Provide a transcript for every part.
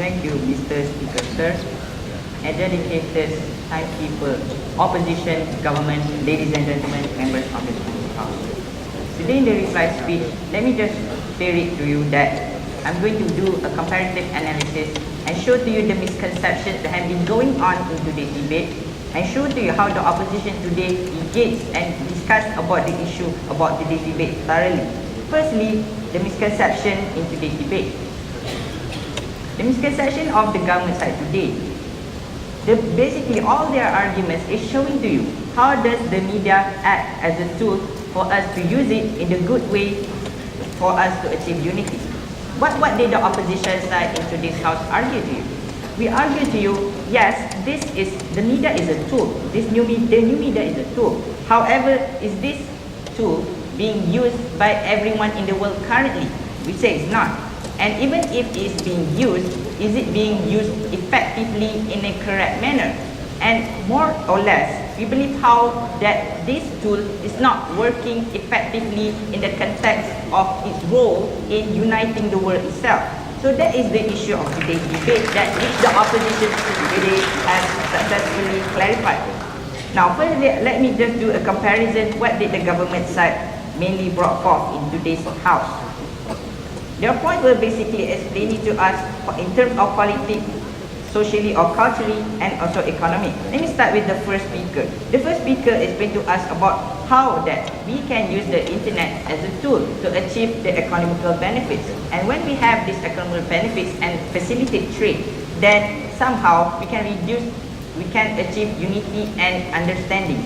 Thank you, Mr. Speaker, sir. A dedicated timekeeper, opposition, government, ladies and gentlemen, members of the House. Today in the reply speech, let me just state it to you that I'm going to do a comparative analysis and show to you the misconceptions that have been going on in today's debate and show to you how the opposition today engaged and discussed about the issue about today's debate thoroughly. Firstly, the misconception in today's debate. The misconception of the government side today. Basically, all their arguments is showing to you how does the media act as a tool for us to use it in a good way for us to achieve unity. What did the opposition side in today's House argue to you? We argue to you, yes, the media is a tool. The new media is a tool. However, is this tool being used by everyone in the world currently? We say it's not. And even if it's being used, is it being used effectively in a correct manner? And more or less, we believe how that this tool is not working effectively in the context of its role in uniting the world itself. So that is the issue of today's debate that which the opposition today has successfully clarified. Now, first, let me just do a comparison. What did the government side mainly brought forth in today's House? Their point were basically explaining to us in terms of politics, socially or culturally, and also economic. Let me start with the first speaker. The first speaker explained to us about how that we can use the internet as a tool to achieve the economical benefits. And when we have these economical benefits and facilitate trade, then somehow we can achieve unity and understanding.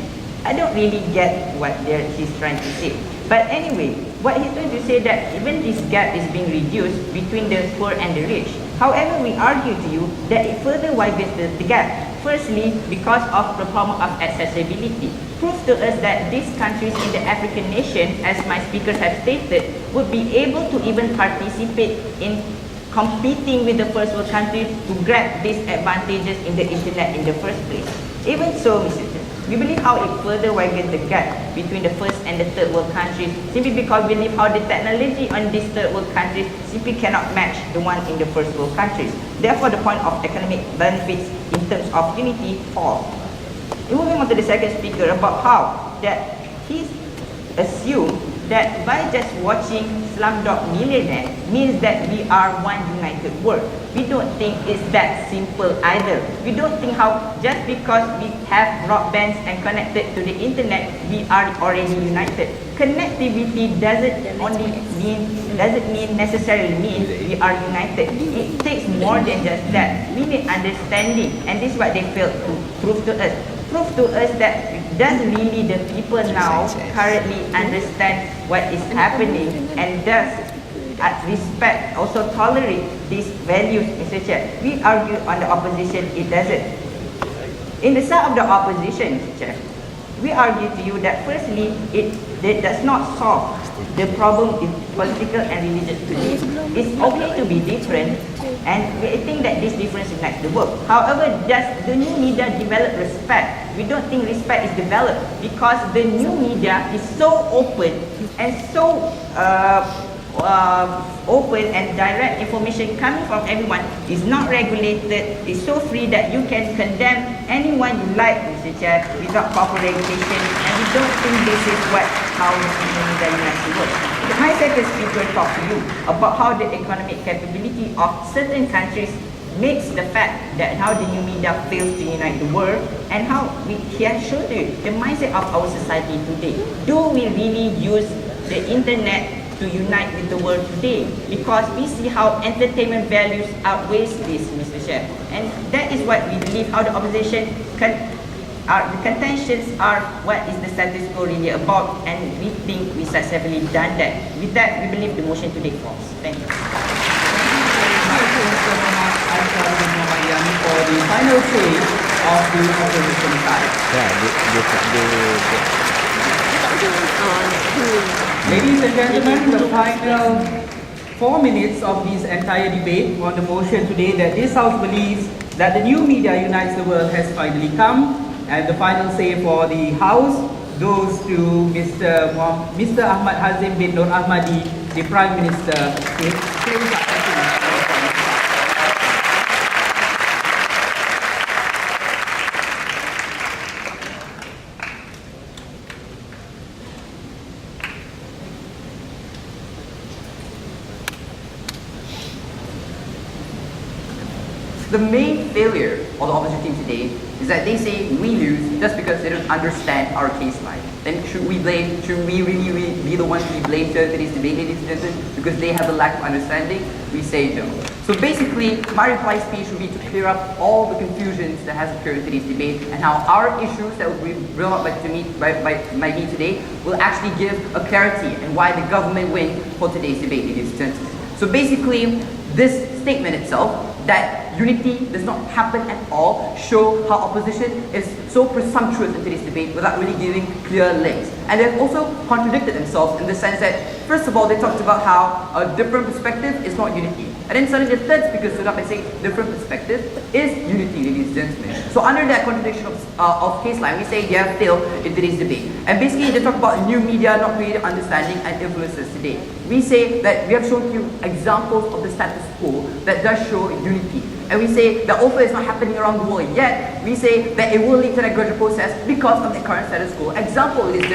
I don't really get what he's trying to say. But anyway, what he's trying to say that even this gap is being reduced between the poor and the rich. However, we argue to you that it further widens the gap. Firstly, because of the problem of accessibility. Proof to us that these countries in the African nation, as my speakers have stated, would be able to even participate in competing with the first world countries to grab these advantages in the internet in the first place. Even so, Mr. Chair, we believe how it further widens the gap between the first and the third world countries simply because we believe how the technology on these third world countries simply cannot match the one in the first world countries. Therefore, the point of economic benefits in terms of unity falls. Moving on to the second speaker about how that he assumed that by just watching Slumdog Millionaire means that we are one united world. We don't think it's that simple either. We don't think how just because we have broadbands and connected to the internet, we are already united. Connectivity doesn't necessarily mean we are united. It takes more than just that. We need understanding, and this is what they failed to prove to us. Prove to us that does really the people now currently understand what is happening and does respect, also tolerate these values, Mr. Chair. We argue on the opposition, it doesn't. In the side of the opposition, Mr. Chair, we argue to you that firstly, it does not solve the problem in political and religious today. It's okay to be different, and we think that this difference unites the world. However, does the new media develop respect? We don't think respect is developed because the new media is so open and so open and direct information coming from everyone is not regulated, is so free that you can condemn anyone you like, Mr. Chair, without proper regulation, and we don't think this is how the new media unites the world. My second speaker talked to you about how the economic capability of certain countries makes the fact that how the new media fails to unite the world, and how he has shown to you the mindset of our society today. Do we really use the internet to unite with the world today? Because we see how entertainment values outweighs this, Mr. Chair. And that is what we believe how the opposition the contentions are what is the status quo really about, and we think we successfully done that. With that, we believe the motion today falls. Thank you. For the final say of the opposition side. Ladies and gentlemen, the final 4 minutes of this entire debate on the motion today that this House believes that the new media unites the world has finally come, and the final say for the House goes to Mr. Ahmad Hazim bin Nur Ahmadi, the Prime Minister. the main failure of the opposition team today is that they say we lose just because they don't understand our case line. Then should we really be the ones to be blamed for today's debate, ladies and gentlemen, because they have a lack of understanding? We say no. So basically, my reply speech will be to clear up all the confusions that has occurred in today's debate and how our issues that will be brought up by me today will actually give a clarity and why the government win for today's debate, ladies and gentlemen. So basically, this statement itself, that unity does not happen at all, show how opposition is so presumptuous in today's debate without really giving clear links. And they've also contradicted themselves in the sense that, first of all, they talked about how a different perspective is not unity. And then suddenly the third speaker stood up and said, different perspective is unity, ladies and gentlemen. So under that contradiction of case line, we say they have failed in today's debate. And basically they talk about new media not creating understanding and influences today. We say that we have shown you examples of the status quo that does show unity. And we say that although it's not happening around the world yet, we say that it will lead to that gradual process because of the current status quo. Example is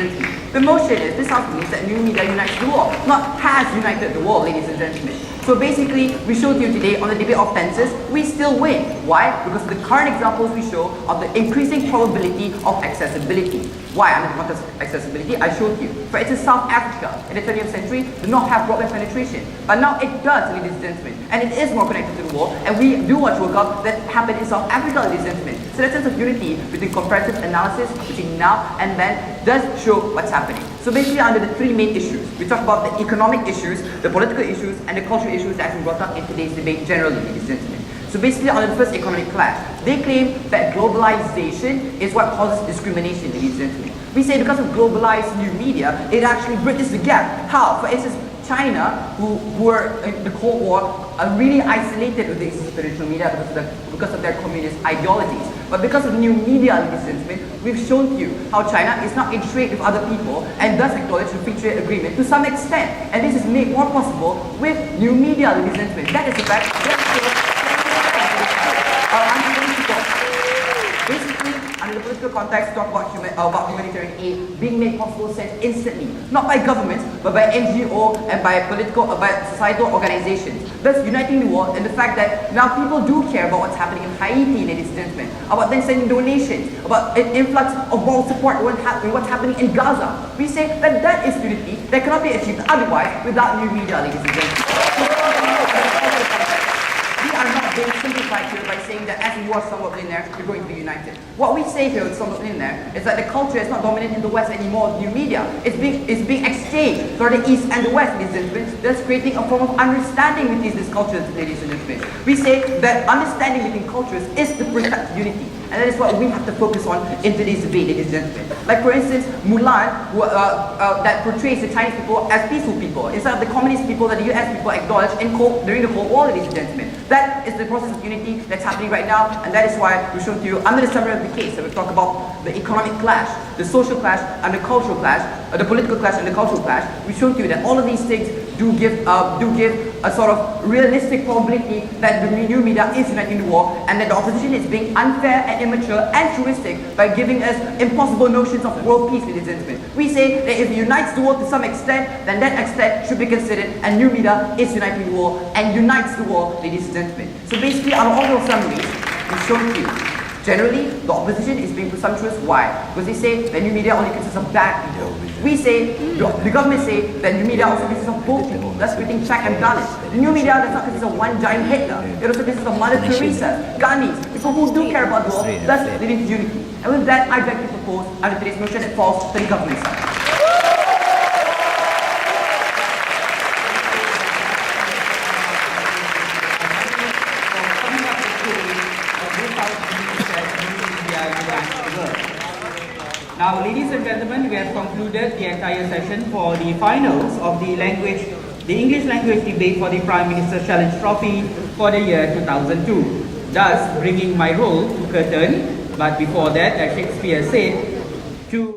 the motion is this house believes that new media unites the world, not has united the world, ladies and gentlemen. So basically, we showed you today on the debate of fences, we still win. Why? Because of the current examples we show of the increasing probability of accessibility. Why? Under the context of accessibility, I showed you. For instance, South Africa in the 20th century did not have broadband penetration. But now it does, ladies and gentlemen. And it is more connected to the world. And we do watch World Cup that happened in South Africa, ladies and gentlemen. So that sense of unity between comparative analysis between now and then does show what's happening. So basically under the three main issues, we talk about the economic issues, the political issues, and the cultural issues that have been brought up in today's debate generally, ladies and gentlemen. So basically on the first economic clash, they claim that globalization is what causes discrimination, ladies and gentlemen. We say because of globalized new media, it actually bridges the gap. How? For instance, China, who were in the Cold War, are really isolated with the existence of traditional media because of their communist ideologies. But because of new media, ladies and gentlemen, we've shown to you how China is now in trade with other people and does acknowledge the free trade agreement to some extent. And this is made more possible with new media, ladies and gentlemen. That is the fact. Basically, under the political context, talk about humanitarian aid being made possible instantly, not by governments, but by NGO and by societal organizations, thus uniting the world in the fact that now people do care about what's happening in Haiti, ladies and gentlemen, about them sending donations, about an influx of moral support in what's happening in Gaza. We say that that is unity that cannot be achieved otherwise without new media, ladies and gentlemen. We are not being simplified here by saying that as you are somewhat millionaire, you're going to be united. What we say here with somewhat millionaire is that the culture is not dominant in the West anymore with new media. It's being exchanged for the East and the West, ladies and gentlemen, thus creating a form of understanding between these cultures, ladies and gentlemen. We say that understanding between cultures is the protect unity. And that is what we have to focus on in today's debate, ladies and gentlemen. Like for instance, Mulan, that portrays the Chinese people as peaceful people, instead of the communist people that the US people acknowledged during the Cold War, ladies and gentlemen. That is the process of unity that's happening right now, and that is why we've shown to you under the summary of the case that we talk about the economic clash, the social clash, and the cultural clash, the political clash and the cultural clash. We've shown to you that all of these things do give a sort of realistic probability that the new media is uniting the war, and that the opposition is being unfair and immature and truistic by giving us impossible notions of world peace, ladies and gentlemen. We say that if it unites the world to some extent, then that extent should be considered, and new media is uniting the world and unites the world, ladies and gentlemen. So basically, out of all those summaries, we've shown to you generally, the opposition is being presumptuous. Why? Because they say that new media only consists of bad people. We say, the government say that new media also consists of both people, thus creating check and balance. The new media does not consist of one giant Hitler. It also consists of Mother Teresa, Gandhi, people who do care about the world, thus leading to unity. And with that, I'd like to propose under today's motion it falls to the government side. Now, ladies and gentlemen, we have concluded the entire session for the finals of the English language debate for the Prime Minister's Challenge Trophy for the year 2002. Thus, bringing my role to curtain. But before that, as Shakespeare said,